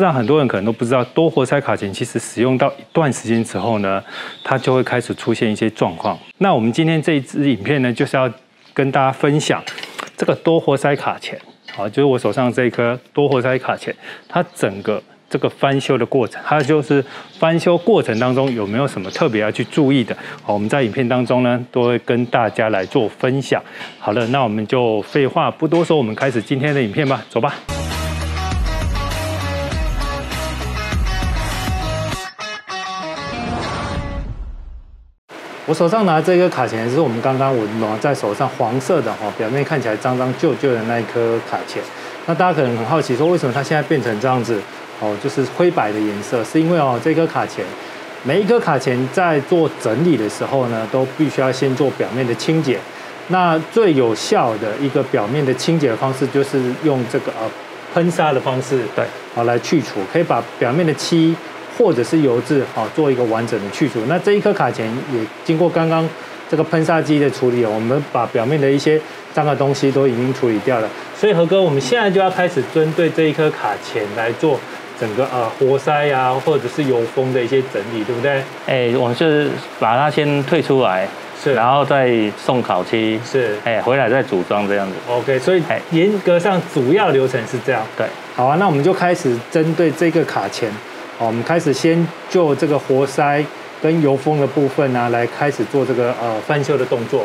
让很多人可能都不知道，多活塞卡钳其实使用到一段时间之后呢，它就会开始出现一些状况。那我们今天这一支影片呢，就是要跟大家分享这个多活塞卡钳，好，就是我手上这一颗多活塞卡钳，它整个这个翻修的过程，它就是翻修过程当中有没有什么特别要去注意的？好，我们在影片当中呢，都会跟大家来做分享。好了，那我们就废话不多说，我们开始今天的影片吧，走吧。我手上拿这个卡钳是我们刚刚我拿在手上黄色的哈，表面看起来脏脏旧旧的那一颗卡钳。那大家可能很好奇说，为什么它现在变成这样子？哦，就是灰白的颜色，是因为哦这颗卡钳，每一颗卡钳在做整理的时候呢，都必须要先做表面的清洁。那最有效的一个表面的清洁的方式，就是用这个喷砂的方式，对，好来去除，可以把表面的漆或者是油渍，好做一个完整的去除。那这一颗卡钳也经过刚刚这个喷砂机的处理，我们把表面的一些脏的东西都已经处理掉了。所以何哥，我们现在就要开始针对这一颗卡钳来做整个活塞啊，或者是油封的一些整理，对不对？我们是把它先退出来，是，然后再送烤漆，是，回来再组装这样子。OK， 所以严格上主要流程是这样。对，好啊，那我们就开始针对这个卡钳，好，我们开始先就这个活塞跟油封的部分啊，来开始做这个翻修的动作。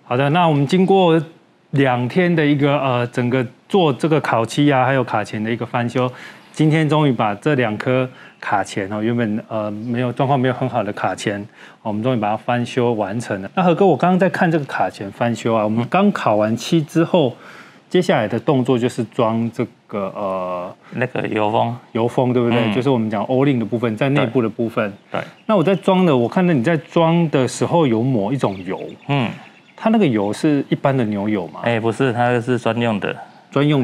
好的，那我们经过2天的一个整个做这个烤漆啊，还有卡钳的一个翻修，今天终于把这2颗卡钳原本状况没有很好的卡钳，我们终于把它翻修完成了。那何哥，我刚刚在看这个卡钳翻修啊，我们刚烤完漆之后，接下来的动作就是装这个那个油封，对不对？就是我们讲 O-ring 的部分，在内部的部分。对。那我在装的，我看到你在装的时候有抹一种油，它那个油是一般的牛油吗？不是，它是专用的油。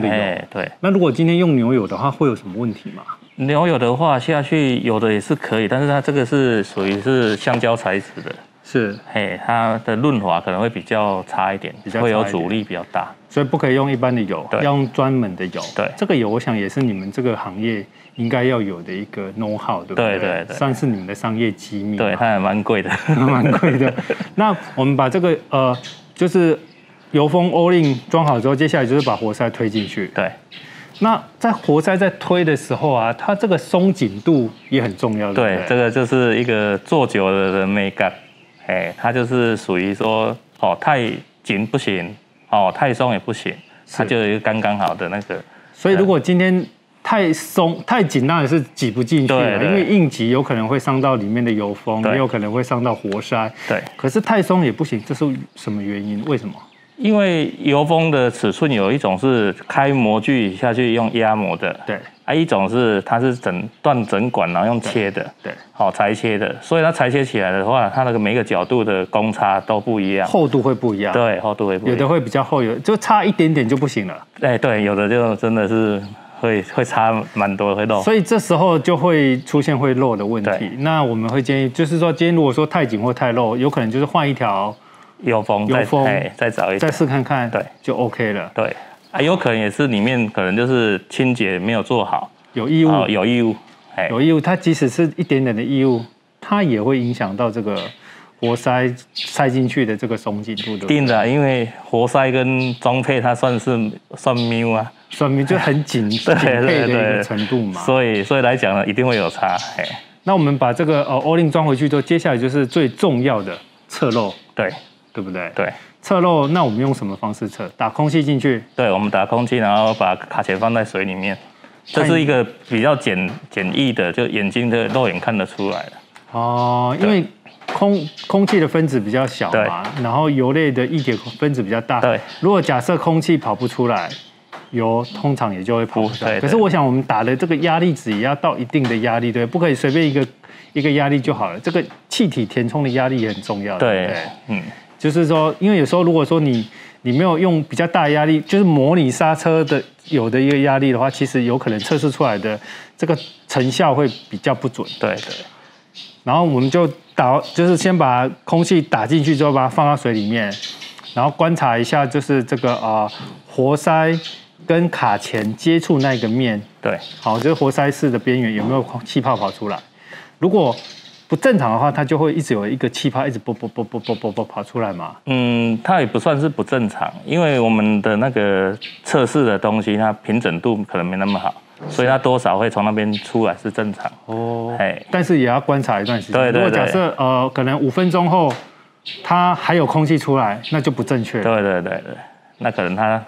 对。那如果今天用牛油的话，会有什么问题吗？牛油的话下去有的也是可以，但是它这个是属于是橡胶材质的，是，它的润滑可能会比较差一点，会有阻力比较大，所以不可以用一般的油，要用专门的油。对，这个油我想也是你们这个行业应该要有的一个 know how， 对不对？对，算是你们的商业机密。对，它也蛮贵的，蛮贵的。那我们把这个就是油封 O-ring 装好之后，接下来就是把活塞推进去。对。那在活塞在推的时候啊，它这个松紧度也很重要。对，这个就是一个做久了的美感。它就是属于说太紧不行，太松也不行，它就有一个刚刚好的那个。所以如果今天太松太紧，当然是挤不进去了，因为硬挤有可能会伤到里面的油封，也有可能会伤到活塞。对，可是太松也不行，这是什么原因？为什么？因为油封的尺寸有一种是开模具下去用压模的，对，一种是它是断整管然后用切的，对，裁切的，所以它裁切起来的话，它那个每个角度的公差都不一样，厚度会不一样，对，厚度会不一样，有的会比较厚，就差一点点就不行了，对，有的就真的是会差蛮多，会漏。所以这时候就会出现会漏的问题。那我们会建议，就是说今天如果说太紧或太漏，有可能就是换一条油封，再找一条，再试看看，对，就 OK 了。对，有可能也是里面可能就是清洁没有做好，有异物，有异物，有异物。它即使是一点点的异物，它也会影响到这个活塞进去的这个松紧度的。定的，因为活塞跟中配它算缪啊，算缪就很紧配的一个程度嘛。所以来讲呢，一定会有差。那我们把这个O-ring 装回去之后，接下来就是最重要的测漏，对不对？对。测漏，那我们用什么方式测？打空气进去？对，我们打空气，然后把卡钳放在水里面，这是一个比较简易的，就眼睛的肉眼看得出来的。哦，因为空气的分子比较小嘛，然后油类的液体分子比较大。对，如果假设空气跑不出来，油通常也就会跑不出来。可是我想我们打的这个压力值也要到一定的压力，对，不可以随便一个压力就好了。这个气体填充的压力也很重要。对，就是说，因为有时候如果说你没有用比较大的压力，就是模拟刹车的有的一个压力的话，其实有可能测试出来的这个成效会比较不准。对。然后我们就是先把空气打进去之后，把它放到水里面，然后观察一下，就是这个活塞跟卡钳接触那个面，对，好，就是活塞室的边缘有没有气泡跑出来。如果不正常的话，它就会一直有一个气泡一直啵跑出来嘛。它也不算是不正常，因为我们的那个测试的东西，它平整度可能没那么好，所以它多少会从那边出来是正常。但是也要观察一段时间。对。如果假设可能5分钟后它还有空气出来，那就不正确。对，那可能它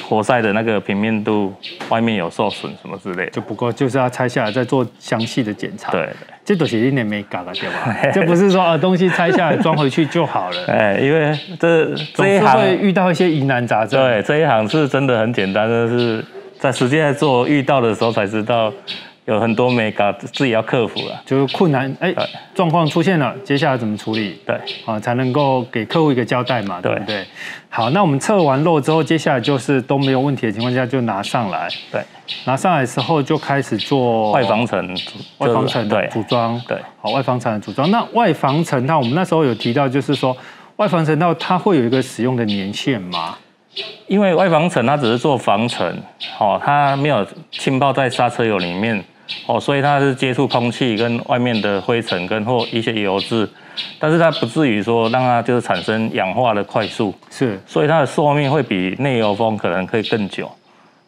活塞的那个平面度外面有受损什么之类的，就不够，就是要拆下来再做详细的检查。对，这都是一点没搞了，对吧？这不是说东西拆下来装回去就好了。因为这一行会遇到一些疑难杂症。对，这一行是真的很简单，就是在实际在做遇到的时候才知道。有很多没搞，自己要克服了，就是困难状况出现了，接下来怎么处理？对，才能够给客户一个交代嘛，对不对？好，那我们测完漏之后，接下来就是都没有问题的情况下就拿上来，对，拿上来之后就开始做外防层的组装，对，好，外防层的组装。那外防层套我们那时候有提到，就是说外防层套它会有一个使用的年限吗？因为外防层它只是做防尘，它没有浸泡在刹车油里面。所以它是接触空气跟外面的灰尘或一些油渍，但是它不至于说让它就是产生氧化的快速，是，所以它的寿命会比内油封可能可以更久，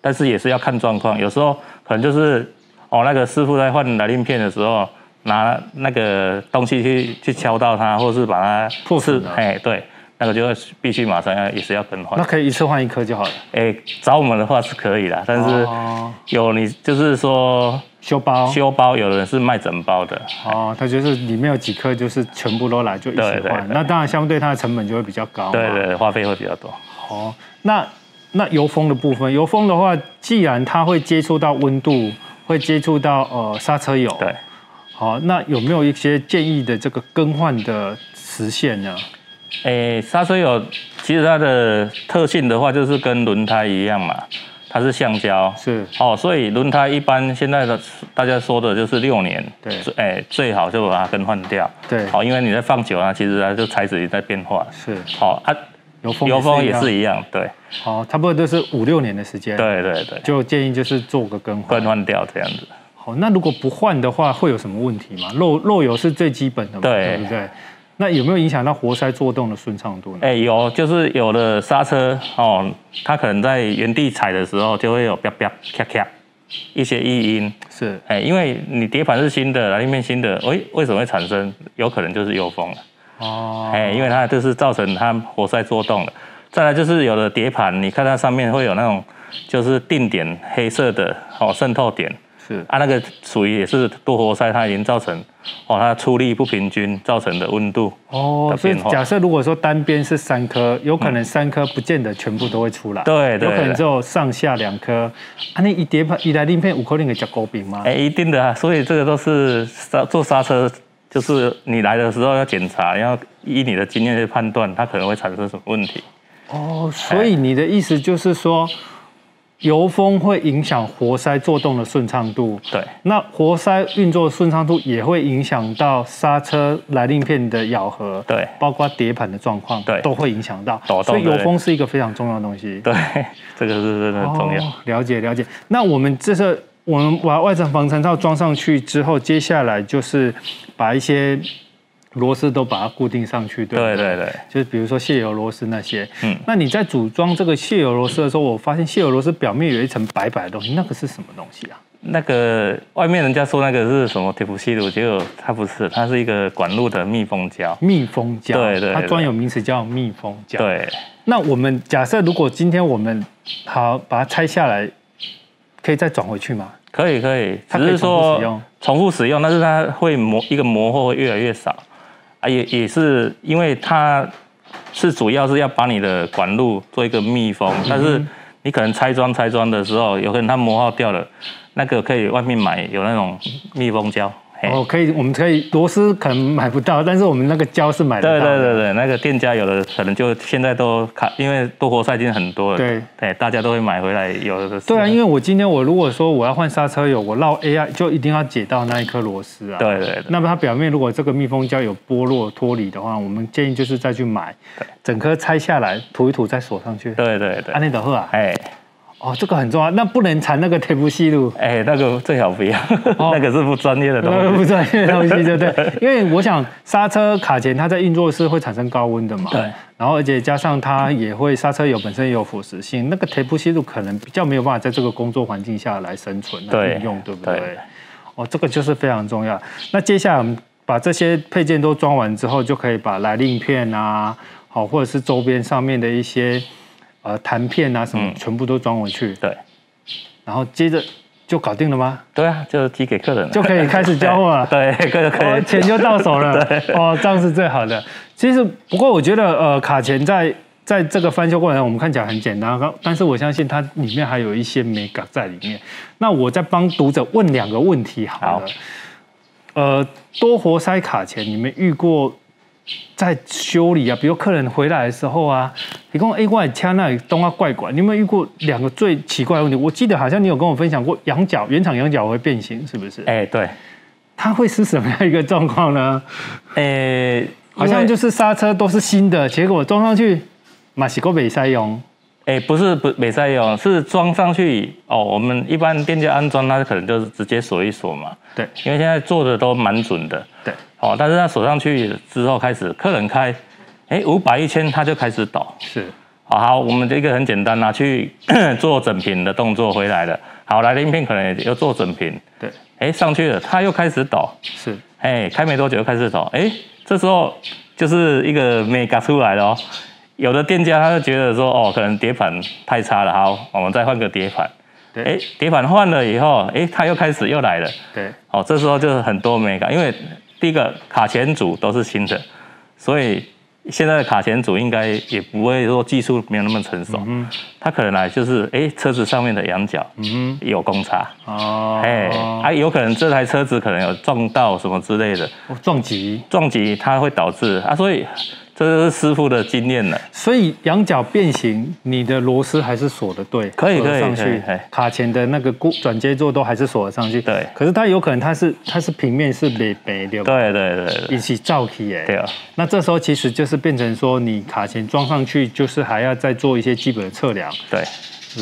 但是也是要看状况，有时候可能就是那个师傅在换来鳞片的时候，拿那个东西去敲到它，或是把它破损了，对。那个就会必须马上也是要更换。那可以一次换1颗就好了。找我们的话是可以啦，但是有你就是说修包，有人是卖整包的。它就是里面有几颗，就是全部都来就一起换。那当然相对它的成本就会比较高。对，花费会比较多。那油封的部分，油封的话，既然它会接触到温度，会接触到刹车油，对。好，那有没有一些建议的这个更换的时限呢？刹车油其实它的特性的话，就是跟轮胎一样嘛，它是橡胶，是所以轮胎一般现在的大家说的就是6年，对，最好就把它更换掉，对，因为你在放久了，其实它就材质也在变化，是，油封也是一样，对，差不多都是5-6年的时间，对，就建议就是做个更换掉这样子。好，那如果不换的话，会有什么问题吗？漏油是最基本的嘛，对不对？那有没有影响到活塞作动的顺畅度呢？有，就是有的刹车它可能在原地踩的时候就会有啪啪咔咔一些异音，是，因为你碟盘是新的，来鳞片新的，为什么会产生？有可能就是油封了，因为它就是造成它活塞作动了。再来就是有的碟盘，你看它上面会有那种就是定点黑色的渗透点。那个属于也是多活塞，它已经造成它出力不平均造成的温度所以假设如果说单边是3颗，有可能3颗不见得全部都会出来，对，有可能只有上下2颗。那一碟盘一来鳞片5颗，可以加高饼吗？一定的，所以这个都是做刹车，就是你来的时候要检查，要依你的经验去判断它可能会产生什么问题。所以你的意思就是说，油封会影响活塞做动的顺畅度，对，那活塞运作的顺畅度也会影响到刹车来令片的咬合，对，包括碟盘的状况，对，都会影响到，所以油封是一个非常重要的东西。对，这个是真的很重要。了解。那我们把外层防尘套装上去之后，接下来就是把一些螺丝都把它固定上去，对，就是比如说卸油螺丝那些。那你在组装这个卸油螺丝的时候，我发现卸油螺丝表面有一层白白的东西，那个是什么东西啊？那个外面人家说那个是什么铁氟西鲁，结果它不是，它是一个管路的密封胶。密封胶，对，它专有名词叫密封胶。对。那我们假设如果今天我们好把它拆下来，可以再转回去吗？可以，只是说重复使用，但是它会一个磨合会越来越少。也是因为它是主要是要把你的管路做一个密封，但是你可能拆装的时候，有可能它磨耗掉了，那个可以外面买有那种密封胶。我们可以螺丝可能买不到，但是我们那个胶是买得到的。对，那个店家有的可能就现在都因为多活塞已经很多了，对，大家都会买回来有的。对啊，因为我今天如果说我要换刹车油，我绕 AI 就一定要解到那一颗螺丝啊。对。那么它表面如果这个密封胶有剥落脱离的话，我们建议就是再去买，整颗拆下来涂一涂再锁上去。对。安内德赫啊，这个很重要，那不能缠那个铁氟西鲁。那个最好不要，那个是不专业的东西。那个不专业的东西，对不对？因为我想刹车卡钳它在运作是会产生高温的嘛。对。然后而且加上它也会刹车油本身也有腐蚀性，那个铁氟西鲁可能比较没有办法在这个工作环境下来生存来运用，对不对？这个就是非常重要。那接下来我们把这些配件都装完之后，就可以把来令片啊，或者是周边上面的一些。弹片啊什么全部都装回去，对，然后接着就搞定了吗？对啊，就寄给客人了，就可以开始交货了。对，可以，钱就到手了。这样是最好的。其实不过我觉得卡钳在这个翻修过程我们看起来很简单，但是我相信它里面还有一些美感在里面。那我再帮读者问2个问题好了。多活塞卡钳你们遇过？在修理啊，比如客人回来的时候啊，你跟我我车那里东啊怪怪，你有没有遇过2个最奇怪的问题？我记得好像你有跟我分享过原厂羊角会变形，是不是？对，它会是什么样一个状况呢？好像就是刹车都是新的，结果装上去嘛是个没塞用。不是没塞用，是装上去我们一般店家安装，它可能就是直接锁一锁嘛。对，因为现在做的都蛮准的。对。但是它锁上去之后，开始客人开，500、1000，它就开始抖。是。好，我们这个很简单拿去做整平的动作回来了。好，来令片可能也要做整平。对。上去了，它又开始抖。是。开没多久又开始抖。这时候就是一个美感出来了哦。有的店家他就觉得说，可能碟盘太差了，好，我们再换个碟盘。对。碟盘换了以后，它又开始又来了。对。这时候就是很多美感，因为第一个卡钳组都是新的，所以现在的卡钳组应该也不会说技术没有那么成熟。它可能来就是车子上面的羊角有公差。有可能这台车子可能有撞到什么之类的。撞击它会导致所以。这是师傅的经验了，所以羊角变形，你的螺丝还是锁的对，可以上去，卡钳的那个转接座都还是锁得上去，对。可是它有可能它是平面是北的，对，一起照起对啊。那这时候其实就是变成说，你卡钳装上去，就是还要再做一些基本的测量，对，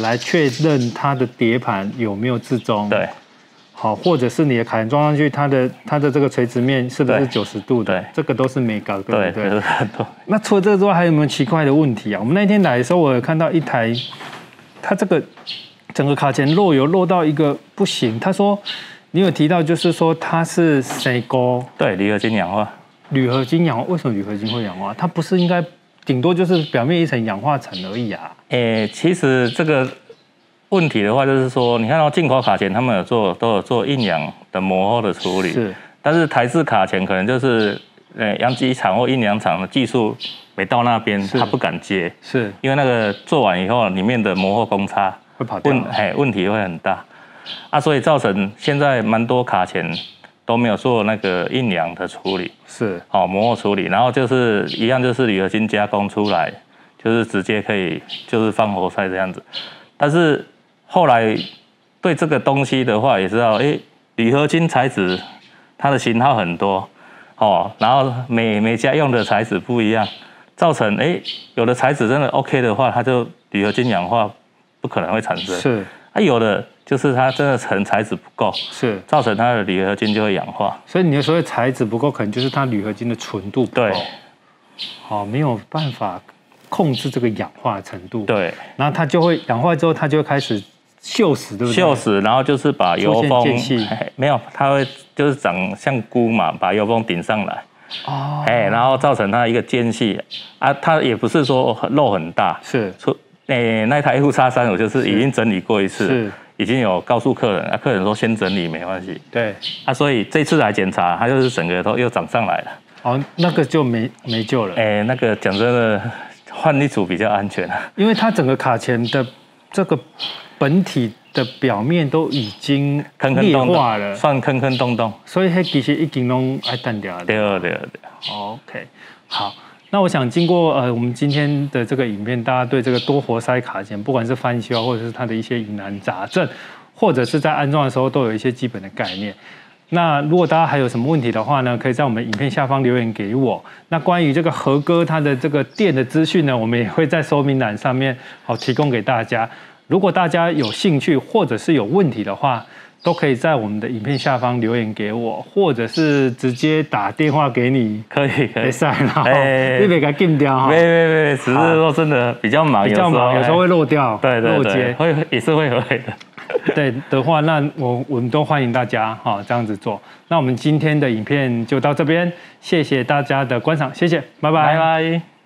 来确认它的碟盘有没有自中，对。好，或者是你的卡钳装上去，它的这个垂直面是不是90度的？这个都是美感，对不对？那除了这个之外，还有没有奇怪的问题啊？我们那天来的时候，我有看到一台，它这个整个卡钳漏油漏到一个不行。他说，你有提到就是说它是谁沟？对，铝合金氧化。铝合金氧化，为什么铝合金会氧化？它不是应该顶多就是表面一层氧化层而已啊？其实这个。问题的话就是说，你看到进口卡钳，他们都有做硬氧的磨合的处理，是。但是台式卡钳可能就是阳机厂或阴阳厂的技术没到那边，他不敢接，是因为那个做完以后，里面的磨合公差会跑掉，问题会很大所以造成现在蛮多卡钳都没有做那个硬氧的处理，是磨合处理，然后就是一样就是铝合金加工出来，就是直接可以就是放活塞这样子，但是后来对这个东西的话也知道，铝合金材质它的型号很多哦，然后每家用的材质不一样，造成有的材质真的 OK 的话，它就铝合金氧化不可能会产生。是有的就是它真的材质不够，是造成它的铝合金就会氧化。所以你的所谓材质不够，可能就是它铝合金的纯度不够。对，好，没有办法控制这个氧化的程度。对，然后它就会氧化之后，它就会开始锈蚀，对不对？锈蚀，然后就是把油封没有，它会就是长像箍嘛，把油封顶上来。哦，然后造成它一个间隙啊，它也不是说漏很大，是。那台 F-X3 我就是已经整理过一次，是已经有告诉客人，客人说先整理没关系。对，所以这次来检查，它就是整个都又长上来了。哦，那个就没救了。那个讲真的，换一组比较安全啊，因为它整个卡钳的这个本体的表面都已经裂化了，算坑坑洞洞，所以它其实已经都爱淡掉了。对。OK， 好。那我想经过我们今天的这个影片，大家对这个多活塞卡钳，不管是翻修或者是它的一些疑难杂症，或者是在安装的时候，都有一些基本的概念。那如果大家还有什么问题的话呢，可以在我们影片下方留言给我。那关于这个和哥它的这个店的资讯呢，我们也会在说明栏上面提供给大家。如果大家有兴趣或者是有问题的话，都可以在我们的影片下方留言给我，或者是直接打电话给你，可以，没事，你别给它禁掉哈。没，只是说真的比较忙，有时候会漏掉，对，漏接也是会的。对的话，那我们都欢迎大家这样子做。那我们今天的影片就到这边，谢谢大家的观赏，谢谢，拜拜。